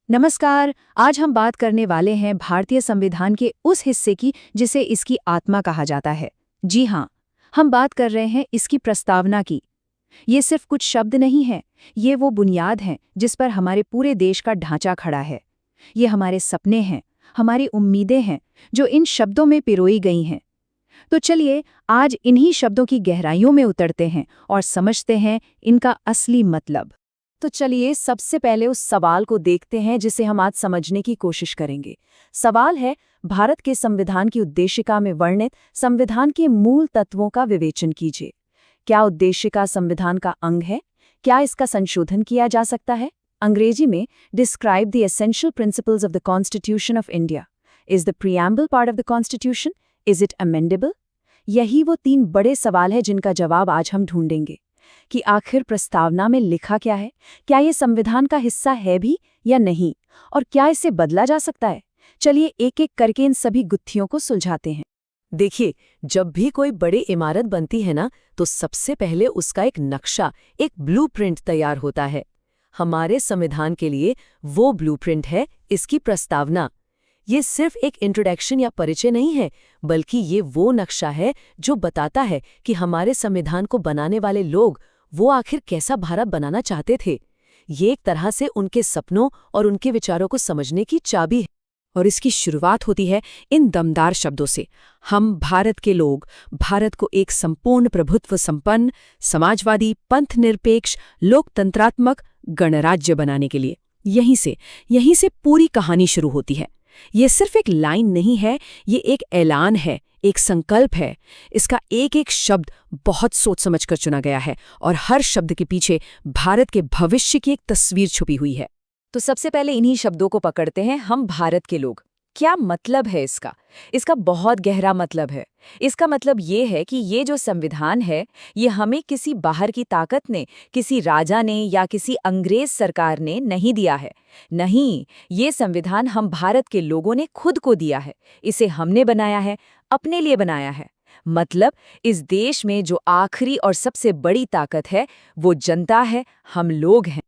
नमस्कार। आज हम बात करने वाले हैं भारतीय संविधान के उस हिस्से की जिसे इसकी आत्मा कहा जाता है। जी हाँ, हम बात कर रहे हैं इसकी प्रस्तावना की। ये सिर्फ कुछ शब्द नहीं है, ये वो बुनियाद हैं जिस पर हमारे पूरे देश का ढांचा खड़ा है। ये हमारे सपने हैं, हमारी उम्मीदें हैं, जो इन शब्दों में पिरोई गई हैं। तो चलिए आज इन्हीं शब्दों की गहराइयों में उतरते हैं और समझते हैं इनका असली मतलब। तो चलिए सबसे पहले उस सवाल को देखते हैं जिसे हम आज समझने की कोशिश करेंगे। सवाल है, भारत के संविधान की उद्देशिका में वर्णित संविधान के मूल तत्वों का विवेचन कीजिए। क्या उद्देशिका संविधान का अंग है? क्या इसका संशोधन किया जा सकता है? अंग्रेजी में describe the essential principles of the constitution of India. Is the preamble part of the constitution? Is it amendable? यही वो 3 बड़े सवाल हैं जिनका जवाब आज हम ढूंढेंगे। कि आखिर प्रस्तावना में लिखा क्या है, क्या ये संविधान का हिस्सा है भी या नहीं, और क्या इसे बदला जा सकता है। चलिए एक एक करके इन सभी गुत्थियों को सुलझाते हैं। देखिए, जब भी कोई बड़ी इमारत बनती है ना, तो सबसे पहले उसका एक नक्शा, एक ब्लूप्रिंट तैयार होता है। हमारे संविधान के लिए वो ब्लूप्रिंट है इसकी प्रस्तावना। ये सिर्फ एक इंट्रोडक्शन या परिचय नहीं है, बल्कि ये वो नक्शा है जो बताता है कि हमारे संविधान को बनाने वाले लोग वो आखिर कैसा भारत बनाना चाहते थे। ये एक तरह से उनके सपनों और उनके विचारों को समझने की चाबी है। और इसकी शुरुआत होती है इन दमदार शब्दों से, हम भारत के लोग, भारत को एक संपूर्ण प्रभुत्व संपन्न, समाजवादी, पंथ निरपेक्ष, लोकतंत्रात्मक गणराज्य बनाने के लिए। यहीं से पूरी कहानी शुरू होती है। ये सिर्फ एक लाइन नहीं है, ये एक ऐलान है, एक संकल्प है। इसका एक एक शब्द बहुत सोच समझकर चुना गया है और हर शब्द के पीछे भारत के भविष्य की एक तस्वीर छुपी हुई है। तो सबसे पहले इन्हीं शब्दों को पकड़ते हैं, हम भारत के लोग। क्या मतलब है इसका? इसका बहुत गहरा मतलब है। इसका मतलब ये है कि ये जो संविधान है, ये हमें किसी बाहर की ताकत ने, किसी राजा ने या किसी अंग्रेज सरकार ने नहीं दिया है। नहीं, ये संविधान हम भारत के लोगों ने खुद को दिया है। इसे हमने बनाया है, अपने लिए बनाया है। मतलब इस देश में जो आखिरी और सबसे बड़ी ताकत है, वो जनता है, हम लोग हैं।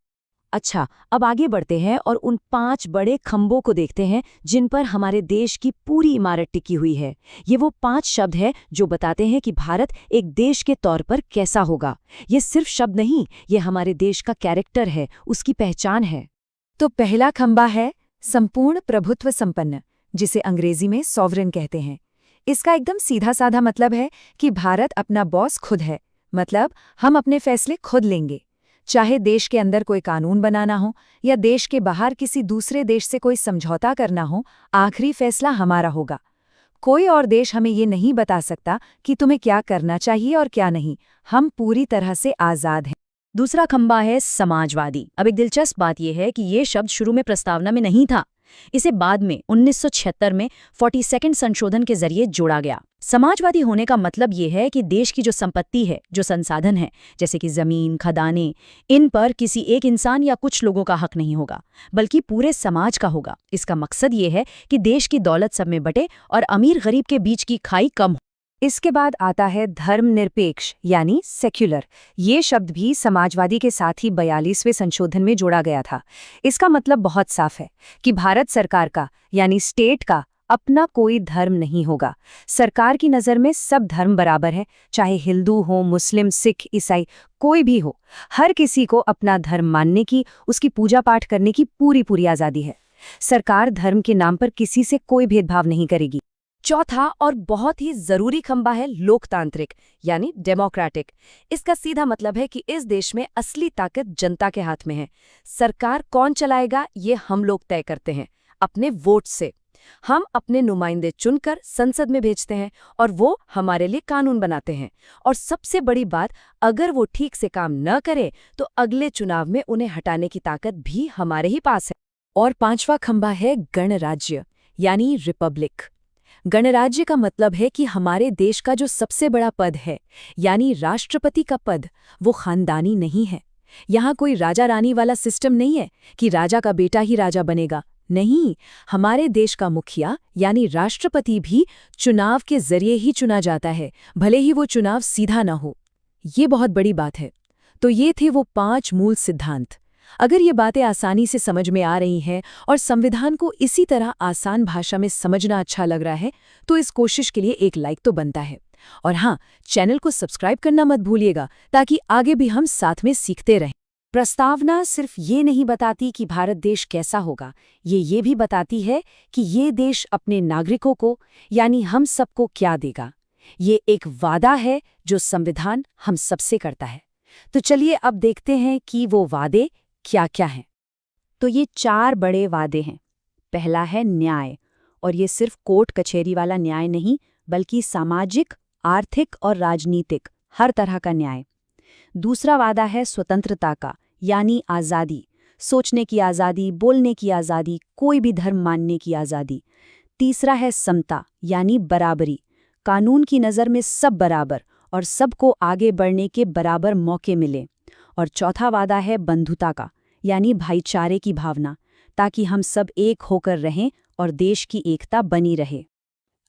अच्छा, अब आगे बढ़ते हैं और उन 5 बड़े खंभों को देखते हैं जिन पर हमारे देश की पूरी इमारत टिकी हुई है। ये वो 5 शब्द हैं जो बताते हैं कि भारत एक देश के तौर पर कैसा होगा। ये सिर्फ शब्द नहीं, ये हमारे देश का कैरेक्टर है, उसकी पहचान है। तो पहला खंभा है संपूर्ण प्रभुत्व संपन्न, जिसे अंग्रेजी में सॉवरेन कहते हैं। इसका एकदम सीधा साधा मतलब है कि भारत अपना बॉस खुद है। मतलब हम अपने फैसले खुद लेंगे। चाहे देश के अंदर कोई कानून बनाना हो या देश के बाहर किसी दूसरे देश से कोई समझौता करना हो, आखिरी फैसला हमारा होगा। कोई और देश हमें ये नहीं बता सकता कि तुम्हें क्या करना चाहिए और क्या नहीं। हम पूरी तरह से आज़ाद हैं। दूसरा खंभा है समाजवादी। अब एक दिलचस्प बात यह है कि ये शब्द शुरू में प्रस्तावना में नहीं था। इसे बाद में 1976 में 42वें संशोधन के जरिए जोड़ा गया। समाजवादी होने का मतलब ये है कि देश की जो संपत्ति है, जो संसाधन है, जैसे कि जमीन, खदानें, इन पर किसी एक इंसान या कुछ लोगों का हक नहीं होगा, बल्कि पूरे समाज का होगा। इसका मकसद ये है कि देश की दौलत सब में बटे और अमीर गरीब के बीच की खाई कम हो। इसके बाद आता है धर्मनिरपेक्ष यानी सेक्युलर। ये शब्द भी समाजवादी के साथ ही 42वें संशोधन में जोड़ा गया था। इसका मतलब बहुत साफ है कि भारत सरकार का यानी स्टेट का अपना कोई धर्म नहीं होगा। सरकार की नज़र में सब धर्म बराबर है, चाहे हिंदू हो, मुस्लिम, सिख, ईसाई, कोई भी हो। हर किसी को अपना धर्म मानने की, उसकी पूजा पाठ करने की पूरी आज़ादी है। सरकार धर्म के नाम पर किसी से कोई भेदभाव नहीं करेगी। चौथा और बहुत ही जरूरी खंभा है लोकतांत्रिक यानी डेमोक्रेटिक। इसका सीधा मतलब है कि इस देश में असली ताकत जनता के हाथ में है। सरकार कौन चलाएगा ये हम लोग तय करते हैं अपने वोट से। हम अपने नुमाइंदे चुनकर संसद में भेजते हैं और वो हमारे लिए कानून बनाते हैं। और सबसे बड़ी बात, अगर वो ठीक से काम न करे तो अगले चुनाव में उन्हें हटाने की ताकत भी हमारे ही पास है। और 5वां खंभा है गणराज्य यानी रिपब्लिक। गणराज्य का मतलब है कि हमारे देश का जो सबसे बड़ा पद है यानी राष्ट्रपति का पद, वो खानदानी नहीं है। यहाँ कोई राजा रानी वाला सिस्टम नहीं है कि राजा का बेटा ही राजा बनेगा। नहीं, हमारे देश का मुखिया यानी राष्ट्रपति भी चुनाव के जरिए ही चुना जाता है, भले ही वो चुनाव सीधा न हो। ये बहुत बड़ी बात है। तो ये थे वो 5 मूल सिद्धांत। अगर ये बातें आसानी से समझ में आ रही हैं और संविधान को इसी तरह आसान भाषा में समझना अच्छा लग रहा है, तो इस कोशिश के लिए एक लाइक तो बनता है। और हाँ, चैनल को सब्सक्राइब करना मत भूलिएगा, ताकि आगे भी हम साथ में सीखते रहें। प्रस्तावना सिर्फ ये नहीं बताती कि भारत देश कैसा होगा, ये भी बताती है कि ये देश अपने नागरिकों को, यानी हम सबको क्या देगा। ये एक वादा है जो संविधान हम सबसे करता है। तो चलिए अब देखते हैं कि वो वादे क्या-क्या हैं। तो ये 4 बड़े वादे हैं। पहला है न्याय, और ये सिर्फ कोर्ट कचहरी वाला न्याय नहीं, बल्कि सामाजिक, आर्थिक और राजनीतिक हर तरह का न्याय। दूसरा वादा है स्वतंत्रता का, यानी आज़ादी, सोचने की आज़ादी, बोलने की आज़ादी, कोई भी धर्म मानने की आज़ादी। तीसरा है समता, यानी बराबरी, कानून की नज़र में सब बराबर और सबको आगे बढ़ने के बराबर मौके मिले। और चौथा वादा है बंधुता का, यानी भाईचारे की भावना, ताकि हम सब एक होकर रहें और देश की एकता बनी रहे।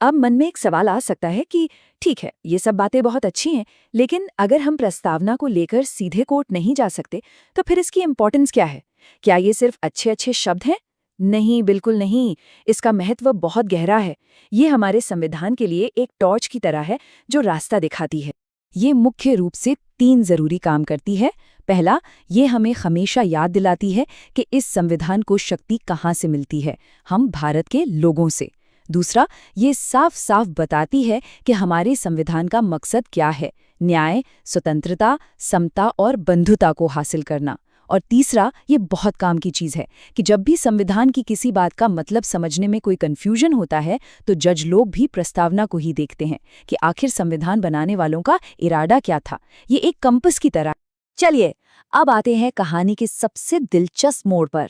अब मन में एक सवाल आ सकता है कि ठीक है, ये सब बातें बहुत अच्छी हैं, लेकिन अगर हम प्रस्तावना को लेकर सीधे कोर्ट नहीं जा सकते, तो फिर इसकी इम्पोर्टेंस क्या है? क्या ये सिर्फ अच्छे-अच्छे शब्द हैं? नहीं, बिल्कुल नहीं। इसका महत्व बहुत गहरा है। ये हमारे संविधान के लिए एक टॉर्च की तरह है जो रास्ता दिखाती है। ये मुख्य रूप से 3 जरूरी काम करती है। पहला, ये हमें हमेशा याद दिलाती है कि इस संविधान को शक्ति कहाँ से मिलती है, हम भारत के लोगों से। दूसरा, ये साफ साफ बताती है कि हमारे संविधान का मकसद क्या है, न्याय, स्वतंत्रता, समता और बंधुता को हासिल करना। और तीसरा, ये बहुत काम की चीज़ है कि जब भी संविधान की किसी बात का मतलब समझने में कोई कन्फ्यूजन होता है, तो जज लोग भी प्रस्तावना को ही देखते हैं कि आखिर संविधान बनाने वालों का इरादा क्या था। ये एक कंपस की तरह। चलिए, अब आते हैं कहानी के सबसे दिलचस्प मोड़ पर।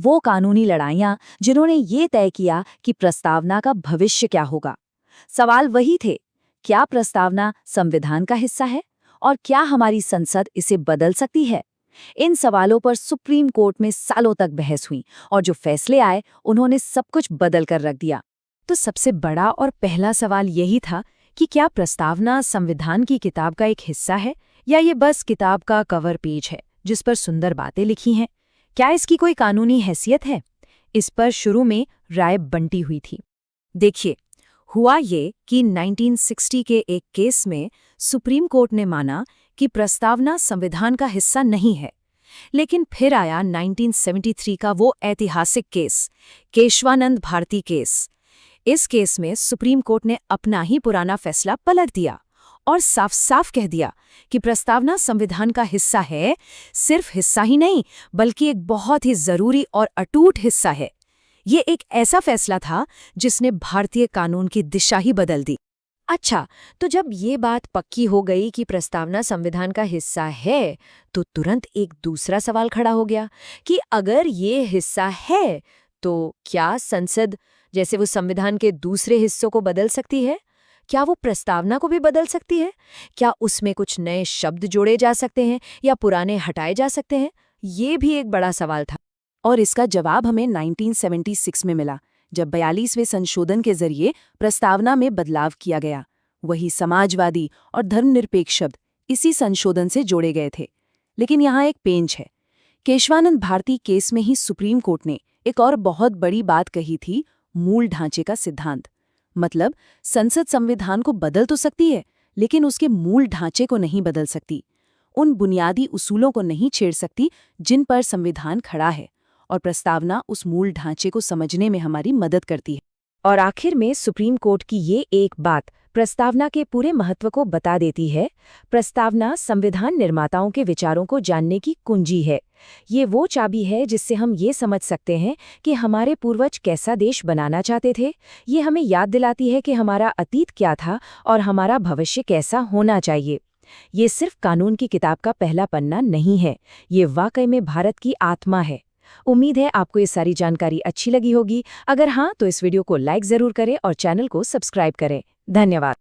वो कानूनी लड़ाइयाँ जिन्होंने ये तय किया कि प्रस्तावना का भविष्य क्या होगा। सवाल वही थे, क्या प्रस्तावना संविधान का हिस्सा है और क्या हमारी संसद इसे बदल सकती है? इन सवालों पर सुप्रीम कोर्ट में सालों तक बहस हुई और जो फैसले आए उन्होंने सब कुछ बदल कर रख दिया। तो सबसे बड़ा और पहला सवाल यही था कि क्या प्रस्तावना संविधान की किताब का एक हिस्सा है, या ये बस किताब का कवर पेज है जिस पर सुंदर बातें लिखी हैं? क्या इसकी कोई कानूनी हैसियत है? इस पर शुरू में राय बंटी हुई थी। देखिए, हुआ ये कि 1960 के एक केस में सुप्रीम कोर्ट ने माना कि प्रस्तावना संविधान का हिस्सा नहीं है। लेकिन फिर आया 1973 का वो ऐतिहासिक केस, केशवानंद भारती केस। इस केस में सुप्रीम कोर्ट ने अपना ही पुराना फैसला पलट दिया और साफ साफ कह दिया कि प्रस्तावना संविधान का हिस्सा है, सिर्फ हिस्सा ही नहीं, बल्कि एक बहुत ही जरूरी और अटूट हिस्सा है। ये एक ऐसा फैसला था जिसने भारतीय कानून की दिशा ही बदल दी। अच्छा, तो जब ये बात पक्की हो गई कि प्रस्तावना संविधान का हिस्सा है, तो तुरंत एक दूसरा सवाल खड़ा हो गया कि अगर ये हिस्सा है, तो क्या संसद जैसे वो संविधान के दूसरे हिस्सों को बदल सकती है? क्या वो प्रस्तावना को भी बदल सकती है? क्या उसमें कुछ नए शब्द जोड़े जा सकते हैं या पुराने हटाए जा सकते हैं? ये भी एक बड़ा सवाल था। और इसका जवाब हमें 1976 में मिला, जब 42वें संशोधन के जरिए प्रस्तावना में बदलाव किया गया। वही समाजवादी और धर्मनिरपेक्ष शब्द इसी संशोधन से जोड़े गए थे। लेकिन यहाँ एक पेंच है। केशवानंद भारती केस में ही सुप्रीम कोर्ट ने एक और बहुत बड़ी बात कही थी, मूल ढांचे का सिद्धांत। मतलब संसद संविधान को बदल तो सकती है, लेकिन उसके मूल ढांचे को नहीं बदल सकती। उन बुनियादी उसूलों को नहीं छेड़ सकती जिन पर संविधान खड़ा है। और प्रस्तावना उस मूल ढांचे को समझने में हमारी मदद करती है। और आखिर में सुप्रीम कोर्ट की ये एक बात प्रस्तावना के पूरे महत्व को बता देती है। प्रस्तावना संविधान निर्माताओं के विचारों को जानने की कुंजी है। ये वो चाबी है जिससे हम ये समझ सकते हैं कि हमारे पूर्वज कैसा देश बनाना चाहते थे। ये हमें याद दिलाती है कि हमारा अतीत क्या था और हमारा भविष्य कैसा होना चाहिए। ये सिर्फ कानून की किताब का पहला पन्ना नहीं है, ये वाकई में भारत की आत्मा है। उम्मीद है आपको ये सारी जानकारी अच्छी लगी होगी। अगर हाँ, तो इस वीडियो को लाइक ज़रूर करें और चैनल को सब्सक्राइब करें। धन्यवाद।